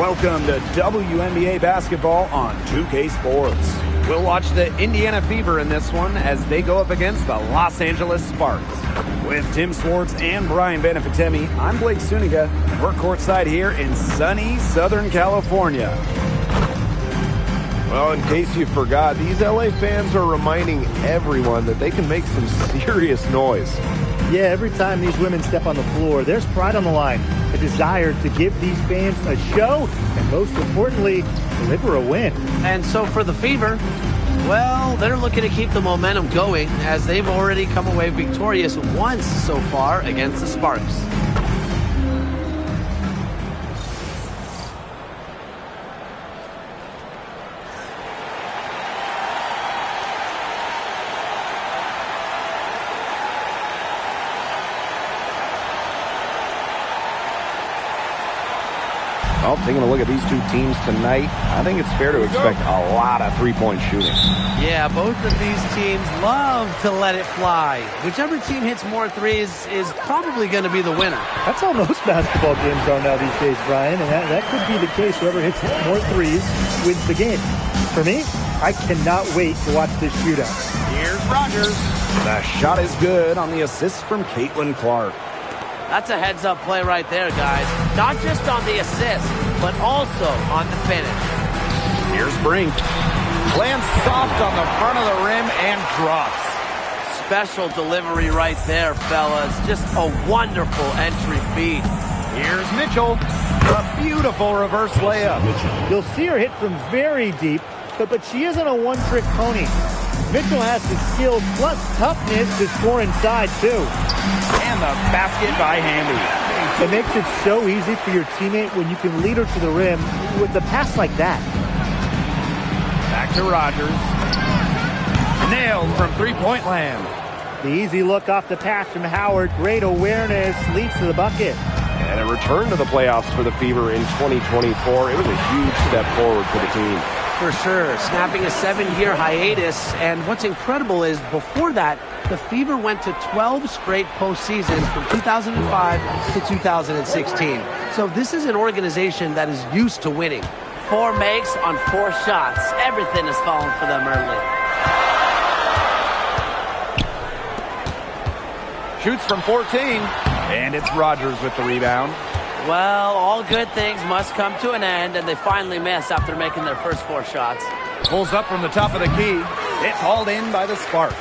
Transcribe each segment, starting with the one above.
Welcome to WNBA basketball on 2K Sports. We'll watch the Indiana Fever in this one as they go up against the Los Angeles Sparks. With Tim Swartz and Brian Benefitemi, I'm Blake Suniga, and we're courtside here in sunny Southern California. Well, in case you forgot, these LA fans are reminding everyone that they can make some serious noise. Yeah, every time these women step on the floor, there's pride on the line, a desire to give these fans a show, and most importantly, deliver a win. And so for the Fever, well, they're looking to keep the momentum going as they've already come away victorious once so far against the Sparks. Well, taking a look at these two teams tonight, I think it's fair to expect a lot of three-point shooting. Yeah, both of these teams love to let it fly. Whichever team hits more threes is probably going to be the winner. That's how most basketball games are now these days, Brian, and that could be the case. Whoever hits more threes wins the game. For me, I cannot wait to watch this shootout. Here's Rogers. The shot is good on the assist from Caitlin Clark. That's a heads-up play right there, guys. Not just on the assist, but also on the finish. Here's Brink. Lands soft on the front of the rim and drops. Special delivery right there, fellas. Just a wonderful entry feed. Here's Mitchell. A beautiful reverse layup. You'll see her hit from very deep, but she isn't a one-trick pony. Mitchell has the skills plus toughness to score inside, too. And the basket by Hamby. It makes it so easy for your teammate when you can lead her to the rim with a pass like that. Back to Rogers. Nailed from three-point land. The easy look off the pass from Howard. Great awareness leads to the bucket. And a return to the playoffs for the Fever in 2024. It was a huge step forward for the team. For sure, snapping a 7-year hiatus. And what's incredible is before that, the Fever went to 12 straight postseasons from 2005 to 2016. So this is an organization that is used to winning. 4 makes on 4 shots. Everything is falling for them early. Shoots from 14. And it's Rogers with the rebound. Well, all good things must come to an end, and they finally miss after making their first 4 shots. Pulls up from the top of the key. It's hauled in by the Sparks.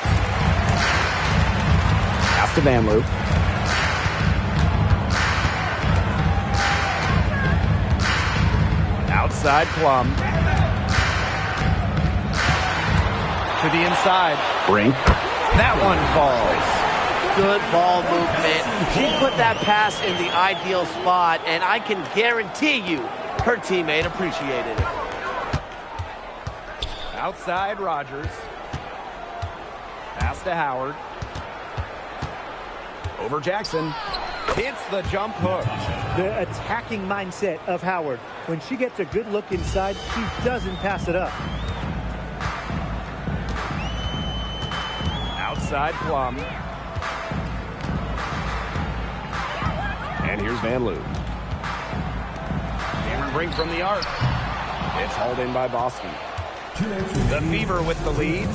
Pass to Van Loo. Outside Plum. To the inside. Brink. That one falls. Good ball movement. She put that pass in the ideal spot, and I can guarantee you her teammate appreciated it. Outside Rogers. Pass to Howard. Over Jackson. Hits the jump hook. The attacking mindset of Howard. When she gets a good look inside, she doesn't pass it up. Outside Plum. And here's Van Loo. Cameron Brink from the arc. It's hauled in by Boston. The Fever with the lead.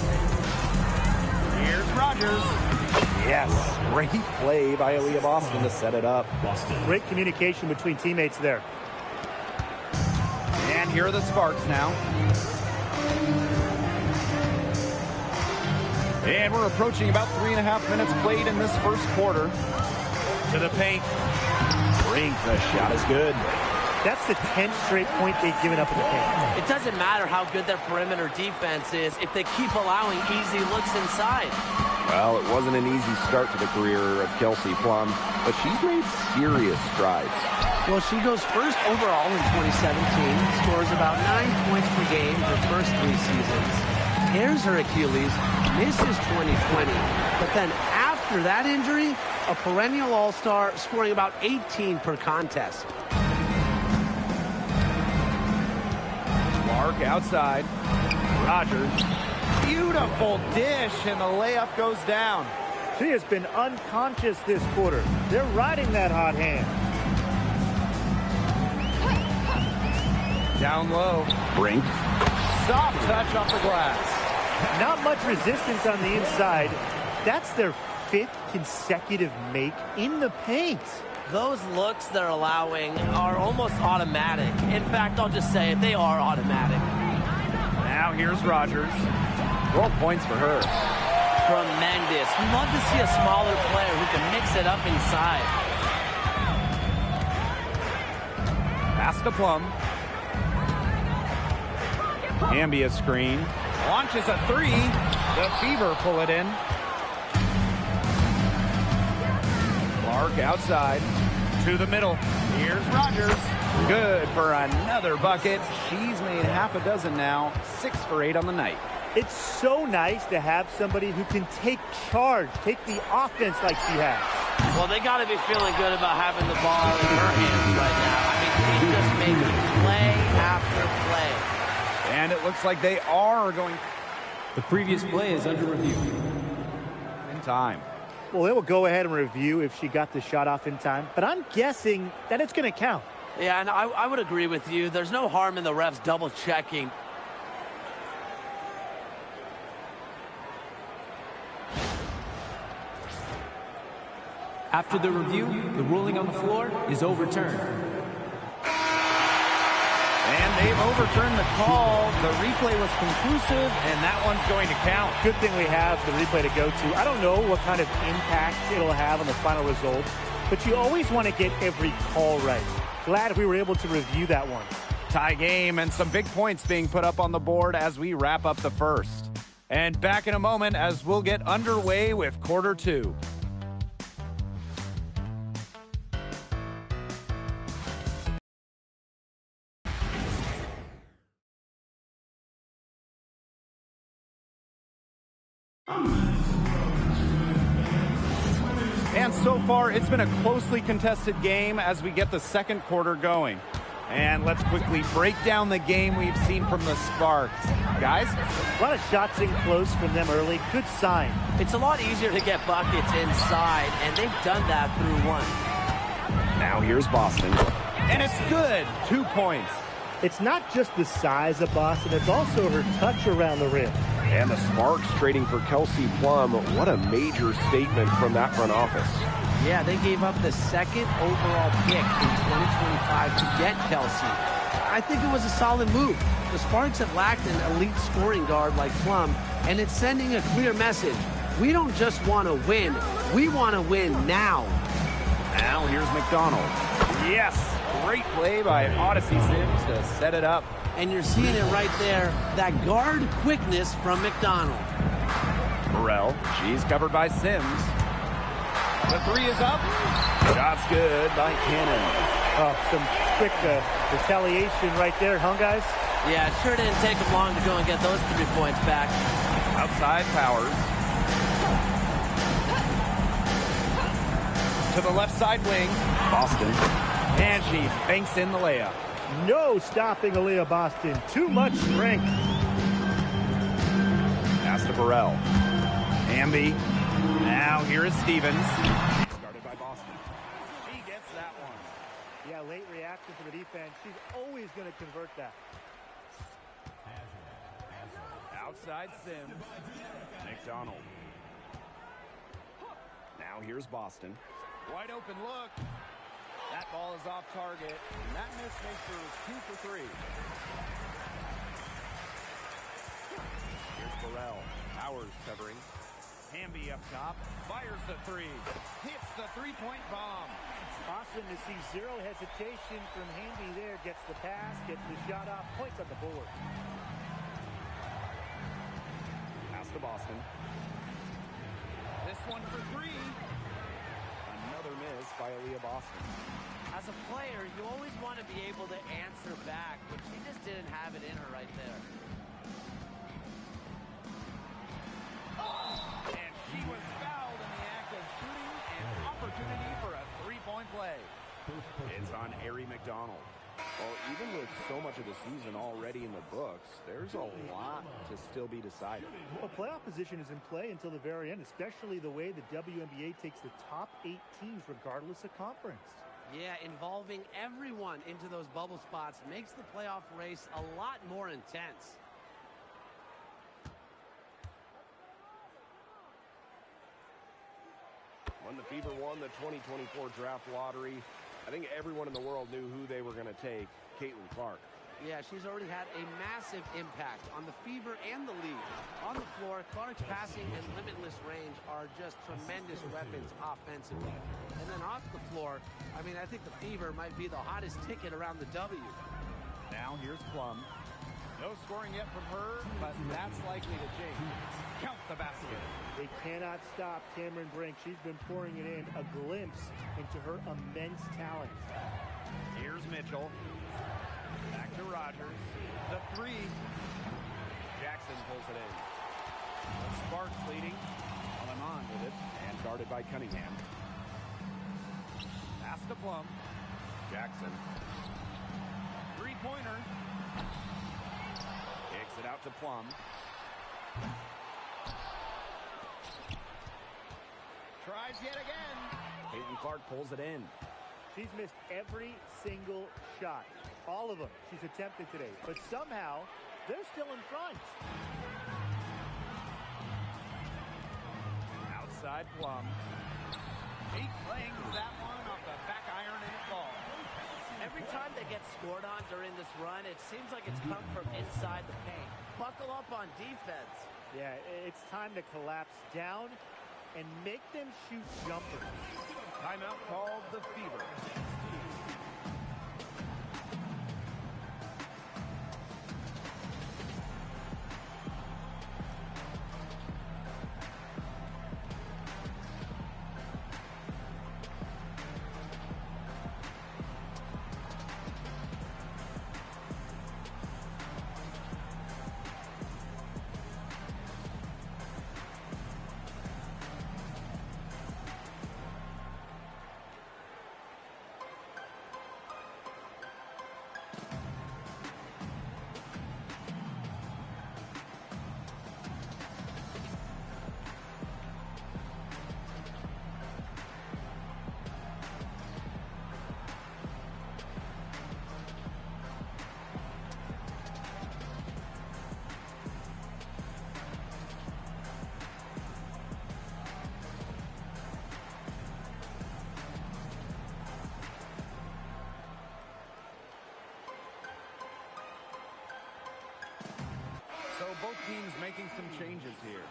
Here's Rogers. Yes, great play by Aaliyah Boston to set it up. Great communication between teammates there. And here are the Sparks now. And we're approaching about 3.5 minutes played in this first quarter. To the paint. Brink, the shot is good. That's the 10th straight point they've given up in the paint. It doesn't matter how good their perimeter defense is if they keep allowing easy looks inside. Well, it wasn't an easy start to the career of Kelsey Plum, but she's made serious strides. Well, she goes first overall in 2017, scores about 9 points per game her first 3 seasons. Tears her Achilles, misses 2020, but then after that injury, a perennial all-star scoring about 18 per contest. Clark outside. Rogers. Beautiful dish, and the layup goes down. She has been unconscious this quarter. They're riding that hot hand. Down low. Brink. Soft touch off the glass. Not much resistance on the inside. That's their 5th consecutive make in the paint. Those looks they're allowing are almost automatic. In fact, I'll just say it, they are automatic. Now here's Rogers. 12 points for her. Tremendous. We love to see a smaller player who can mix it up inside. Pass to Plum. Hamby a screen. Launches a 3. The Fever pull it in. Clark outside. To the middle. Here's Rogers. Good for another bucket. She's made half a dozen now. 6 for 8 on the night. It's so nice to have somebody who can take charge, take the offense like she has. Well, they got to be feeling good about having the ball in her hands right now. I mean, she's just making play after play. And it looks like they are going. The previous play is under review. In time. Well, they will go ahead and review if she got the shot off in time, but I'm guessing that it's going to count. Yeah, and I would agree with you. There's no harm in the refs double-checking. After the review, the ruling on the floor is overturned. And they've overturned the call. The replay was conclusive, and that one's going to count. Good thing we have the replay to go to. I don't know what kind of impact it'll have on the final result, but you always want to get every call right. Glad we were able to review that one. Tie game and some big points being put up on the board as we wrap up the first. And back in a moment as we'll get underway with quarter 2. And so far, it's been a closely contested game as we get the second quarter going. And let's quickly break down the game we've seen from the Sparks. Guys? A lot of shots in close from them early. Good sign. It's a lot easier to get buckets inside, and they've done that through one. Now here's Boston. And it's good. 2 points. It's not just the size of Boston, it's also her touch around the rim. And the Sparks trading for Kelsey Plum. What a major statement from that front office. Yeah, they gave up the 2nd overall pick in 2025 to get Kelsey. I think it was a solid move. The Sparks have lacked an elite scoring guard like Plum, and it's sending a clear message. We don't just want to win, we want to win now. Now here's McDonald. Yes, great play by Odyssey Sims to set it up. And you're seeing it right there, that guard quickness from McDonald. Burrell, she's covered by Sims. The 3 is up. Shot's good by Cannon. Oh, some quick retaliation right there, huh, guys? Yeah, it sure didn't take them long to go and get those 3 points back. Outside Powers. To the left side wing. Boston. And she banks in the layup. No stopping Aaliyah Boston. Too much strength. Pass to Burrell. Hamby. Now here is Stevens. Started by Boston. She gets that one. Yeah, late reaction for the defense. She's always going to convert that. Outside Sims. McDonald. Now here's Boston. Wide open look. That ball is off target. And that miss makes her 2 for 3. Here's Burrell. Powers covering. Hamby up top. Fires the 3. Hits the 3-point bomb. Awesome to see zero hesitation from Hamby there. Gets the pass, gets the shot off, points on the board. Pass to Boston. This one for 3. Another miss by Aaliyah Boston. As a player, you always want to be able to answer back, but she just didn't have it in her right there. And she was fouled in the act of shooting, an opportunity for a 3-point play. It's on Ari McDonald. Well, even with so much of the season already in the books, there's a lot to still be decided. Well, playoff position is in play until the very end, especially the way the WNBA takes the top 8 teams regardless of conference. Yeah, involving everyone into those bubble spots makes the playoff race a lot more intense. When the Fever won the 2024 draft lottery, I think everyone in the world knew who they were going to take, Caitlin Clark. Yeah, she's already had a massive impact on the Fever and the league. On the floor, Clark's passing and limitless range are just tremendous weapons offensively. And then off the floor, I mean, I think the Fever might be the hottest ticket around the W. Now here's Plum. No scoring yet from her, but that's likely to change. Count the basket. They cannot stop Cameron Brink. She's been pouring it in, a glimpse into her immense talent. Here's Mitchell. Back to Rogers. The three. Jackson pulls it in. The Sparks leading. Alemán with it. And guarded by Cunningham. Pass to Plum. Jackson. Three-pointer. Kicks it out to Plum. Tries yet again. Caitlin Clark pulls it in. She's missed every single shot. All of them she's attempted today. But somehow, they're still in front. Outside Plum. He clangs that one off the back iron and it falls. Every time they get scored on during this run, it seems like it's come from inside the paint. Buckle up on defense. Yeah, it's time to collapse down and make them shoot jumpers. Timeout called the Fever. So both teams making some changes here.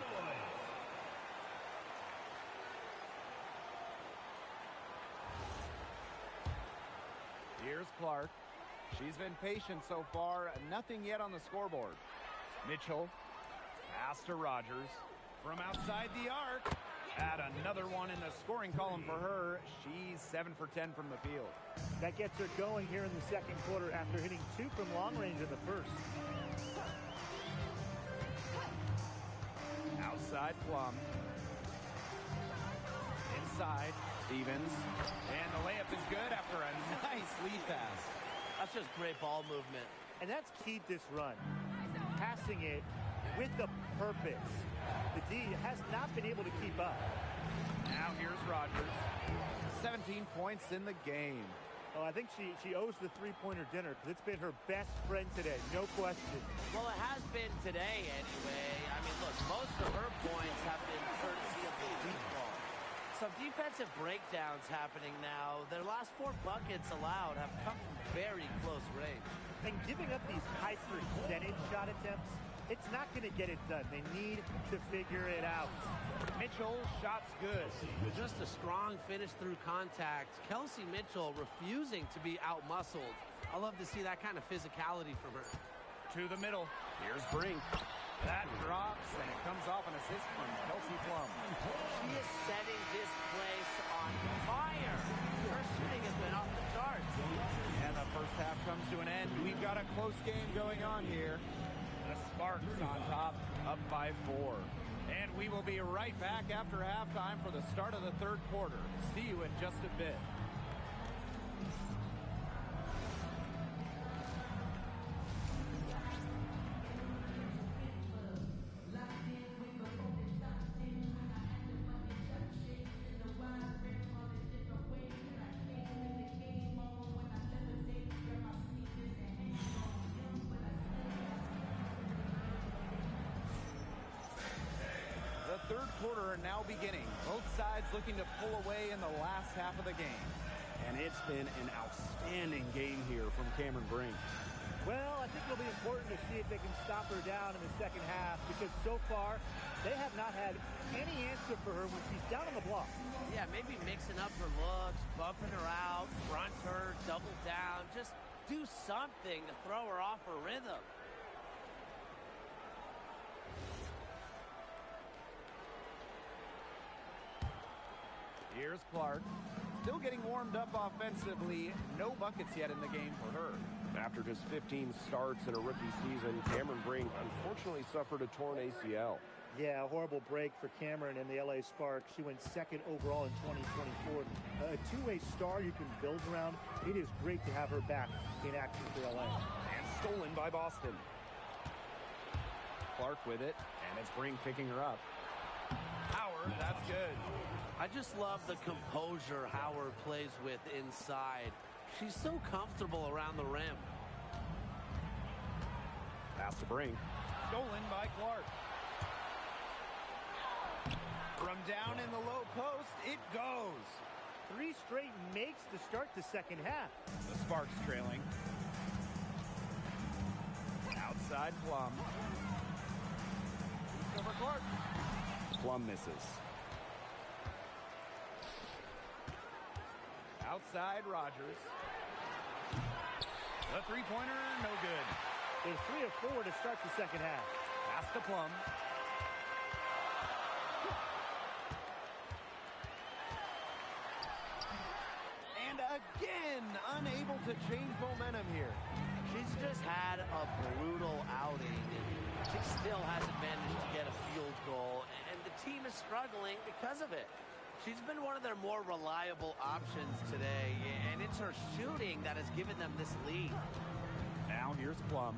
Here's Clark. She's been patient so far. Nothing yet on the scoreboard. Mitchell. Pass to Rogers. From outside the arc. Add another one in the scoring column for her. She's 7 for 10 from the field. That gets her going here in the second quarter after hitting 2 from long range in the first. Outside Plum. Inside Stevens. And the layup is good after a nice lead pass. That's just great ball movement. And that's keyed this run. Passing it with a purpose. The D has not been able to keep up. Now here's Rogers. 17 points in the game. Oh, I think she owes the three-pointer dinner because it's been her best friend today, no question. Well, it has been today anyway. I mean, look, most of her points have been courtesy of the elite ball. Some defensive breakdowns happening now. Their last 4 buckets allowed have come from very close range. And giving up these high percentage shot attempts, it's not going to get it done. They need to figure it out. Mitchell, shots good. Just a strong finish through contact. Kelsey Mitchell refusing to be out-muscled. I love to see that kind of physicality from her. To the middle. Here's Brink. That drops, and it comes off an assist from Kelsey Plum. She is setting this place on fire. Her shooting has been off the charts. And the first half comes to an end. We've got a close game going on here. The Sparks on top, up by 4. And we will be right back after halftime for the start of the third quarter. See you in just a bit. quarter now beginning. Both sides looking to pull away in the last half of the game. And it's been an outstanding game here from Cameron Brink. Well, I think it'll be important to see if they can stop her down in the second half, because so far they have not had any answer for her when she's down on the block. Yeah, maybe mixing up her looks, bumping her out, front her, double down. Just do something to throw her off her rhythm. Here's Clark. Still getting warmed up offensively. No buckets yet in the game for her. After just 15 starts in a rookie season, Cameron Brink unfortunately suffered a torn ACL. Yeah, a horrible break for Cameron and the LA Sparks. She went second overall in 2024. A two-way star you can build around. It is great to have her back in action for LA. And stolen by Boston. Clark with it, and it's Brink picking her up. Howard, that's good. I just love the composure Howard plays with inside. She's so comfortable around the rim. Pass to Brink. Stolen by Clark. From down in the low post, it goes. 3 straight makes to start the second half. The Sparks trailing. Outside Plum. It's over Clark. Plum misses. Outside Rogers. The three-pointer, no good. They're 3 of 4 to start the second half. Pass to Plum. And again, unable to change momentum here. She's just had a brutal outing, and she still hasn't managed to get a field goal, and the team is struggling because of it. She's been one of their more reliable options today, and it's her shooting that has given them this lead. Now here's Plum.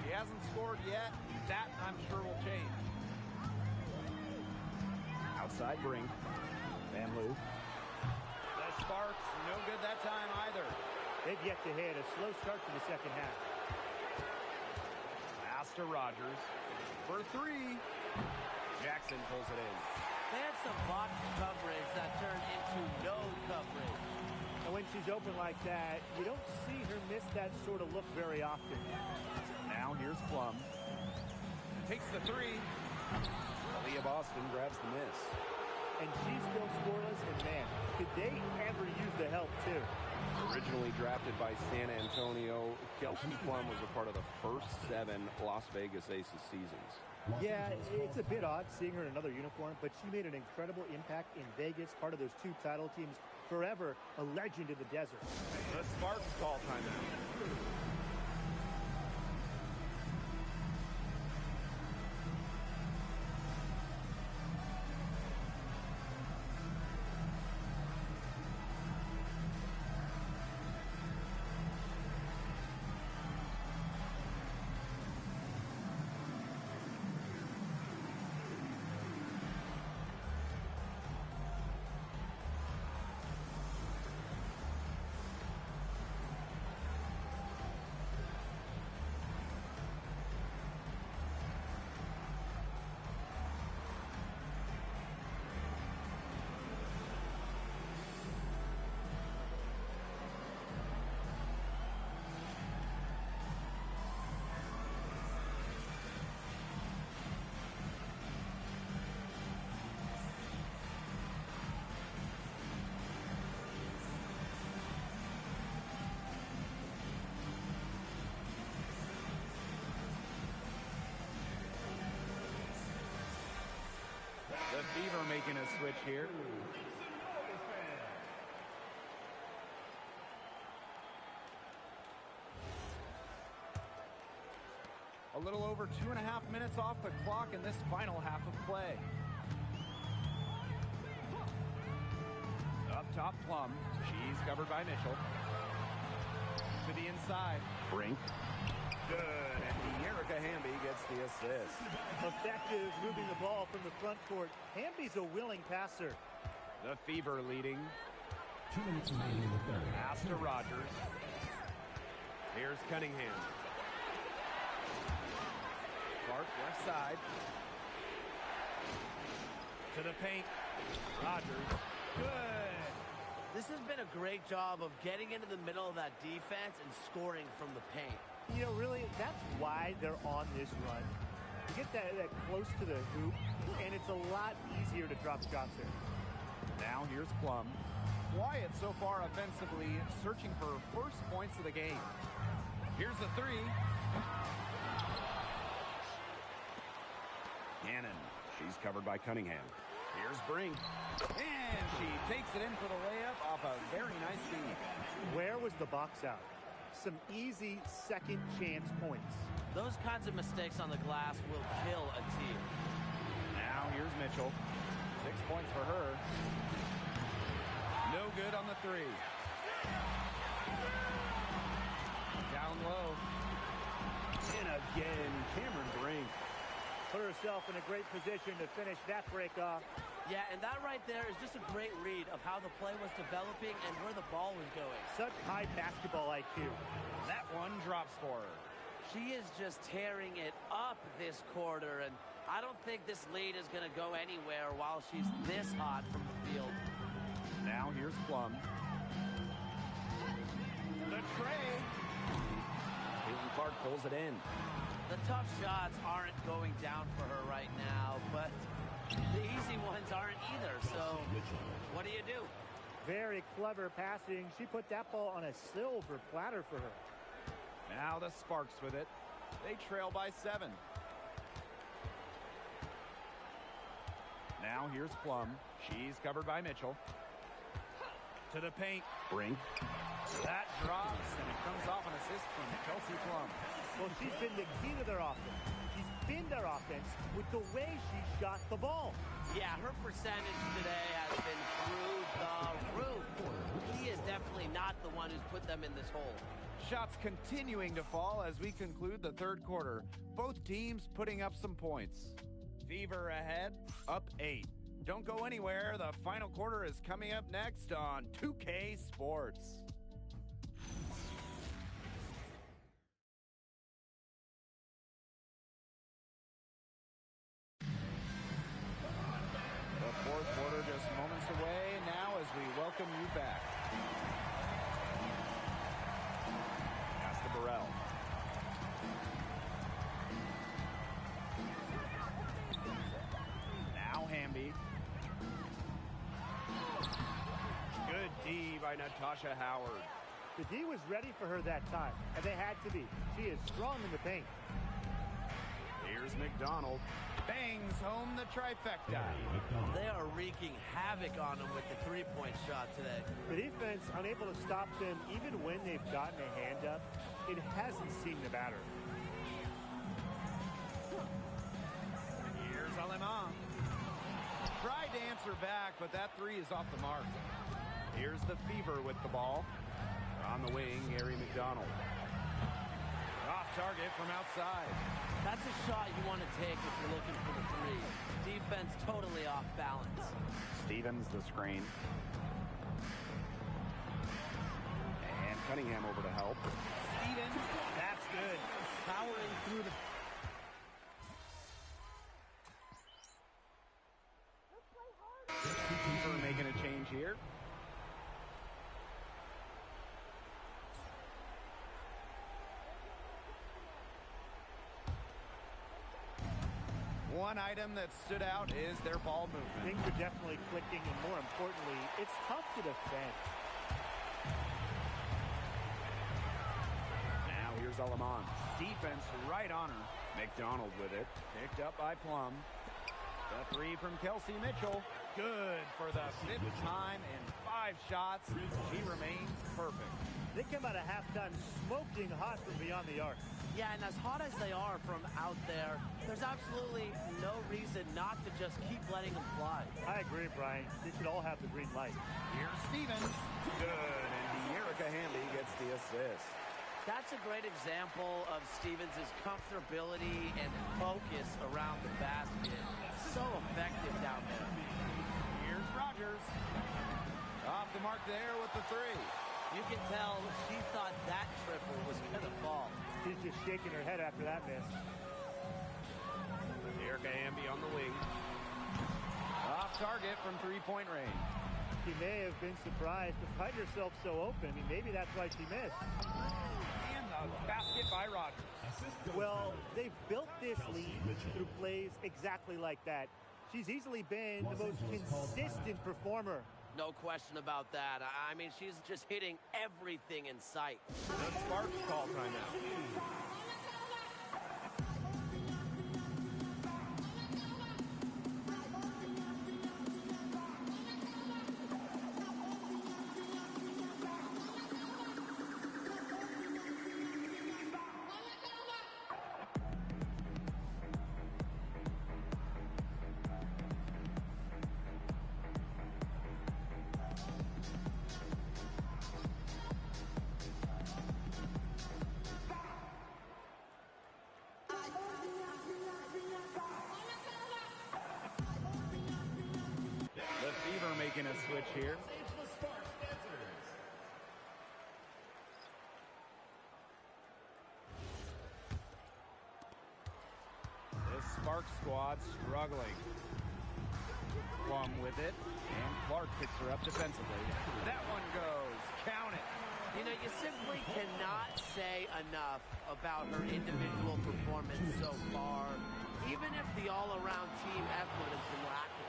He hasn't scored yet. That, I'm sure, will change. Outside Brink. Van Loo. The Sparks, no good that time either. They've yet to hit a slow start to the second half. Pass to Rogers. For 3. Jackson pulls it in. They had some box coverage that turned into no coverage. And when she's open like that, you don't see her miss that sort of look very often. Now here's Plum. Takes the 3. Aaliyah Boston grabs the miss. And she's still scoreless, and man, could they ever use the help too? Originally drafted by San Antonio, Kelsey Plum was a part of the first 7 Las Vegas Aces seasons. Yeah, it's a bit odd seeing her in another uniform, but she made an incredible impact in Vegas, part of those 2 title teams, forever a legend in the desert. The Sparks call timeout. The Fever making a switch here. A little over 2.5 minutes off the clock in this final half of play. Up top, Plum. She's covered by Mitchell. To the inside. Brink. Good. And Erica Hamby gets the assist. Effective moving the ball from the front court. Hamby's a willing passer. The Fever leading. 2 minutes remaining in the third. Pass to Rogers. Here's Cunningham. Clark left side. To the paint. Rogers. Good. This has been a great job of getting into the middle of that defense and scoring from the paint. You know, really, that's why they're on this run. You get that close to the hoop, and it's a lot easier to drop shots there. Now here's Plum. Wyatt so far offensively searching for first points of the game. Here's the three. Cannon. She's covered by Cunningham. Here's Brink. And she takes it in for the layup off a very nice feed. Where was the box out? Some easy second chance points. Those kinds of mistakes on the glass will kill a team. Now here's Mitchell. 6 points for her. No good on the three. Down low. And again, Cameron Brink. Put herself in a great position to finish that break off. Yeah, and that right there is just a great read of how the play was developing and where the ball was going. Such high basketball IQ. That one drops for her. She is just tearing it up this quarter, and I don't think this lead is going to go anywhere while she's this hot from the field. Now here's Plum. The tray. Caitlin Clark pulls it in. The tough shots aren't going down for her right now, but the easy ones aren't either, so what do you do? Very clever passing. She put that ball on a silver platter for her. Now the Sparks with it. They trail by 7. Now here's Plum. She's covered by Mitchell. To the paint. Brink. That drops, and it comes off an assist from Kelsey Plum. Well, she's been the key to their offense. She's been their offense with the way she shot the ball. Yeah, her percentage today has been through the roof. He is definitely not the one who's put them in this hole. Shots continuing to fall as we conclude the third quarter. Both teams putting up some points. Fever ahead, up 8. Don't go anywhere. The final quarter is coming up next on 2K Sports. The fourth quarter just moments away now as we welcome you back. Pass to Burrell. Now Hamby. Good D by Natasha Howard. The D was ready for her that time, and they had to be. She is strong in the paint. Here's McDonald. Bangs home the trifecta. They are wreaking havoc on them with the three-point shot today. The defense unable to stop them even when they've gotten a hand up. It hasn't seemed to matter. Here's Aleman. Tried to answer back, but that three is off the mark. Here's the Fever with the ball. On the wing, Gary McDonald. Off target from outside. That's a shot you want to take if you're looking for the three. Defense totally off balance. Stevens the screen. And Cunningham over to help. Stevens, that's good. Powering through the... Fever making a change here. One item that stood out is their ball movement. Things are definitely clicking, and more importantly, it's tough to defend. Now here's Aleman. Defense right on her. McDonald with it. Picked up by Plum. The three from Kelsey Mitchell. Good for the 5th time in 5 shots. She remains perfect. They come out of halftime smoking hot from beyond the arc. Yeah, and as hot as they are from out there, there's absolutely no reason not to just keep letting them fly. I agree, Brian. They should all have the green light. Here's Stevens. Good, and Erica Hamby gets the assist. That's a great example of Stevens' comfortability and focus around the basket. So effective down there. here's Rogers. Off the mark there with the three. You can tell she thought that triple was going to fall. She's just shaking her head after that miss. Erica Hamby on the wing. Off target from three-point range. She may have been surprised to find herself so open. I mean, maybe that's why she missed. And the basket by Rogers. Well, they've built this lead through plays exactly like that. She's easily been the most consistent performer. No question about that. I mean, she's just hitting everything in sight. The Sparks call timeout. The Fever making a switch here. This Spark squad struggling. Plum with it, and Clark picks her up defensively. That one goes. Count it. You know, you simply cannot say enough about her individual performance so far, even if the all-around team effort has been lacking.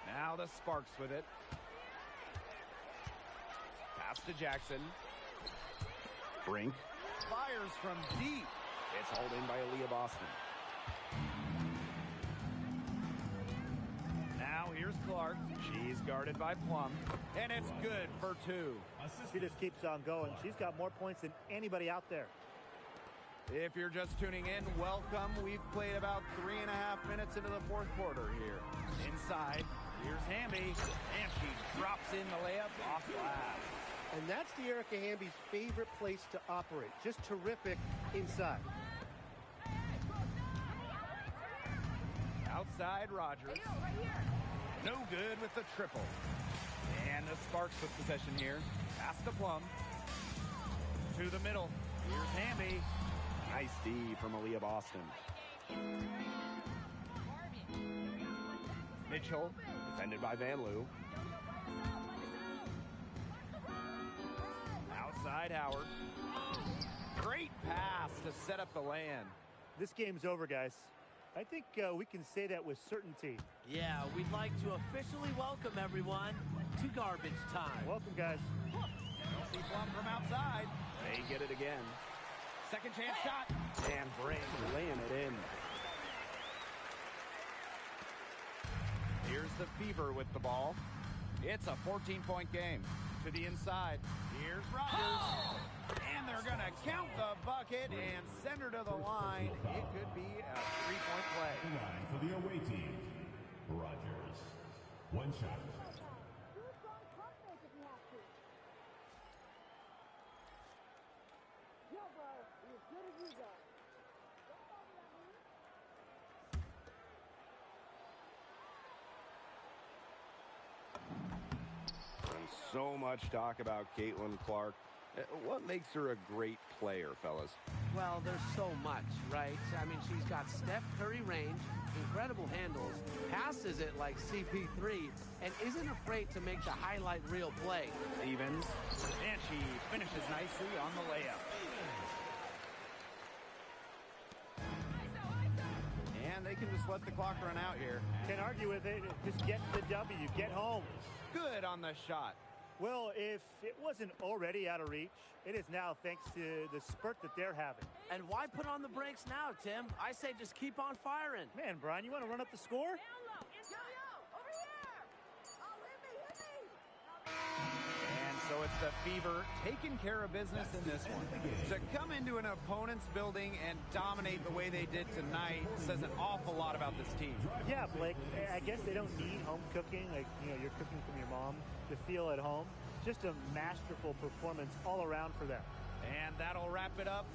Now the Sparks with it. Pass to Jackson. Brink. Fires from deep. It's hauled in by Aaliyah Boston. Now here's Clark. She's guarded by Plum. And it's good for two. She just keeps on going. She's got more points than anybody out there. If you're just tuning in, welcome. We've played about 3.5 minutes into the fourth quarter here. Inside, here's Hamby, and she drops in the layup off glass. And that's the Erica Hamby's favorite place to operate. Just terrific inside. Outside, Rogers. No good with the triple. And the Sparks with possession here. Pass to Plum. To the middle. Here's Hamby. Nice D from Aaliyah Boston. Mitchell. Defended by Van Loo. Outside, Howard. Great pass to set up the land. This game's over, guys. I think we can say that with certainty. Yeah, we'd like to officially welcome everyone to garbage time. Welcome, guys. See Plum from outside. They get it again. Second chance shot. And Brink laying it in. Here's the Fever with the ball. It's a 14-point game. To the inside. Here's Rogers. And they're going to count the bucket and send her to the line. It could be a three-point play. Line for the away team. Rogers. One shot. And so much talk about Caitlin Clark. What makes her a great player, fellas? Well, there's so much, right? I mean, she's got Steph Curry range, incredible handles, passes it like CP3, and isn't afraid to make the highlight reel play. Stevens. And she finishes nicely on the layup. And they can just let the clock run out here. Can't argue with it. Just get the W. Get home. Good on the shot. Well, if it wasn't already out of reach, it is now thanks to the spurt that they're having. And why put on the brakes now, Tim? I say just keep on firing. Man, Brian, you want to run up the score? And so it's the Fever taking care of business in this one. To come into an opponent's building and dominate the way they did tonight says an awful lot about this team. Yeah, Blake, I guess they don't need home cooking, like, you know, you're cooking from your mom, to feel at home. Just a masterful performance all around for them. And that'll wrap it up.